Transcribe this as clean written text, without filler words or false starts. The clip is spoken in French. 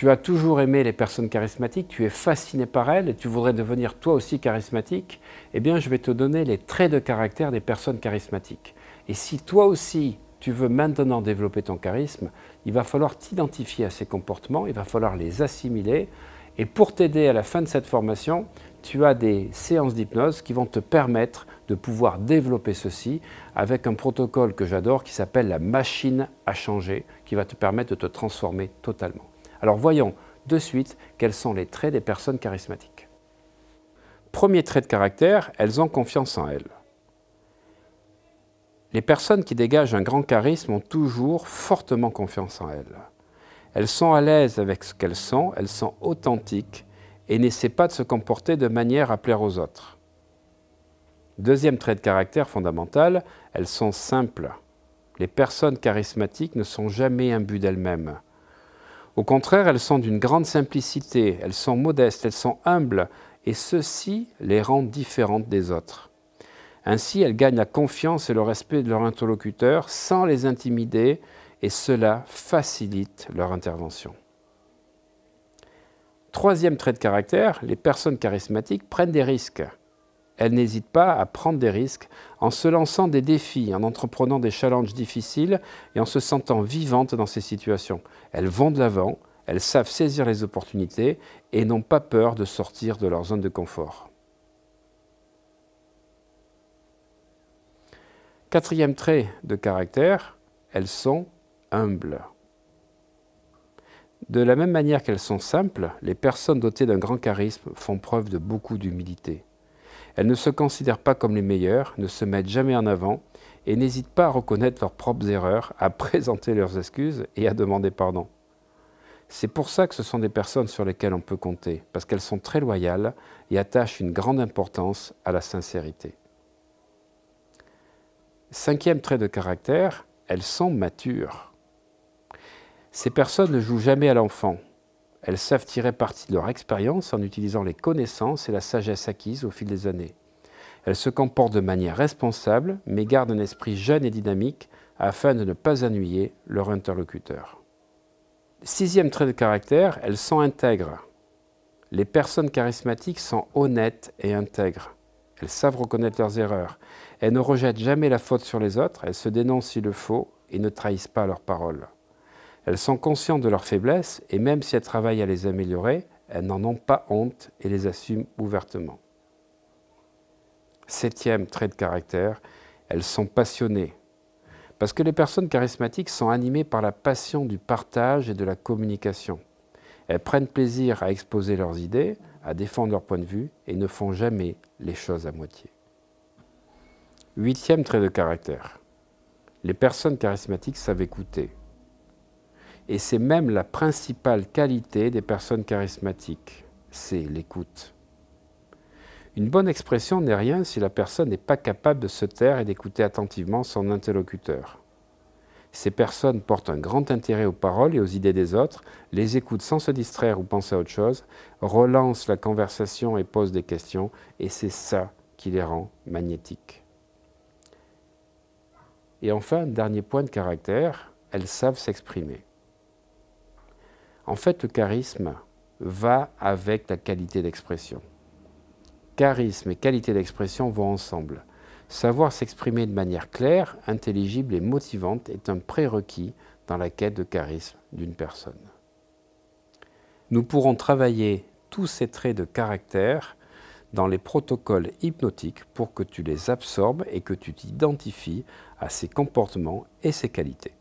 tu as toujours aimé les personnes charismatiques, tu es fasciné par elles et tu voudrais devenir toi aussi charismatique, eh bien je vais te donner les traits de caractère des personnes charismatiques. Et si toi aussi tu veux maintenant développer ton charisme, il va falloir t'identifier à ces comportements, il va falloir les assimiler. Et pour t'aider à la fin de cette formation, tu as des séances d'hypnose qui vont te permettre de pouvoir développer ceci avec un protocole que j'adore qui s'appelle la machine à changer, qui va te permettre de te transformer totalement. Alors voyons de suite quels sont les traits des personnes charismatiques. Premier trait de caractère, elles ont confiance en elles. Les personnes qui dégagent un grand charisme ont toujours fortement confiance en elles. Elles sont à l'aise avec ce qu'elles sont authentiques et n'essaient pas de se comporter de manière à plaire aux autres. Deuxième trait de caractère fondamental, elles sont simples. Les personnes charismatiques ne sont jamais imbues d'elles-mêmes. Au contraire, elles sont d'une grande simplicité, elles sont modestes, elles sont humbles, et ceci les rend différentes des autres. Ainsi, elles gagnent la confiance et le respect de leur interlocuteur sans les intimider, et cela facilite leur intervention. Troisième trait de caractère, les personnes charismatiques prennent des risques. Elles n'hésitent pas à prendre des risques en se lançant des défis, en entreprenant des challenges difficiles et en se sentant vivantes dans ces situations. Elles vont de l'avant, elles savent saisir les opportunités et n'ont pas peur de sortir de leur zone de confort. Quatrième trait de caractère, elles sont humbles. De la même manière qu'elles sont simples, les personnes dotées d'un grand charisme font preuve de beaucoup d'humilité. Elles ne se considèrent pas comme les meilleures, ne se mettent jamais en avant et n'hésitent pas à reconnaître leurs propres erreurs, à présenter leurs excuses et à demander pardon. C'est pour ça que ce sont des personnes sur lesquelles on peut compter, parce qu'elles sont très loyales et attachent une grande importance à la sincérité. Cinquième trait de caractère, elles sont matures. Ces personnes ne jouent jamais à l'enfant. Elles savent tirer parti de leur expérience en utilisant les connaissances et la sagesse acquises au fil des années. Elles se comportent de manière responsable, mais gardent un esprit jeune et dynamique afin de ne pas ennuyer leur interlocuteur. Sixième trait de caractère, elles sont intègres. Les personnes charismatiques sont honnêtes et intègres. Elles savent reconnaître leurs erreurs. Elles ne rejettent jamais la faute sur les autres, elles se dénoncent s'il le faut et ne trahissent pas leurs paroles. Elles sont conscientes de leurs faiblesses et même si elles travaillent à les améliorer, elles n'en ont pas honte et les assument ouvertement. Septième trait de caractère, elles sont passionnées. Parce que les personnes charismatiques sont animées par la passion du partage et de la communication. Elles prennent plaisir à exposer leurs idées, à défendre leur point de vue et ne font jamais les choses à moitié. Huitième trait de caractère, les personnes charismatiques savent écouter. Et c'est même la principale qualité des personnes charismatiques, c'est l'écoute. Une bonne expression n'est rien si la personne n'est pas capable de se taire et d'écouter attentivement son interlocuteur. Ces personnes portent un grand intérêt aux paroles et aux idées des autres, les écoutent sans se distraire ou penser à autre chose, relancent la conversation et posent des questions, et c'est ça qui les rend magnétiques. Et enfin, dernier point de caractère, elles savent s'exprimer. En fait, le charisme va avec la qualité d'expression. Charisme et qualité d'expression vont ensemble. Savoir s'exprimer de manière claire, intelligible et motivante est un prérequis dans la quête de charisme d'une personne. Nous pourrons travailler tous ces traits de caractère dans les protocoles hypnotiques pour que tu les absorbes et que tu t'identifies à ces comportements et ces qualités.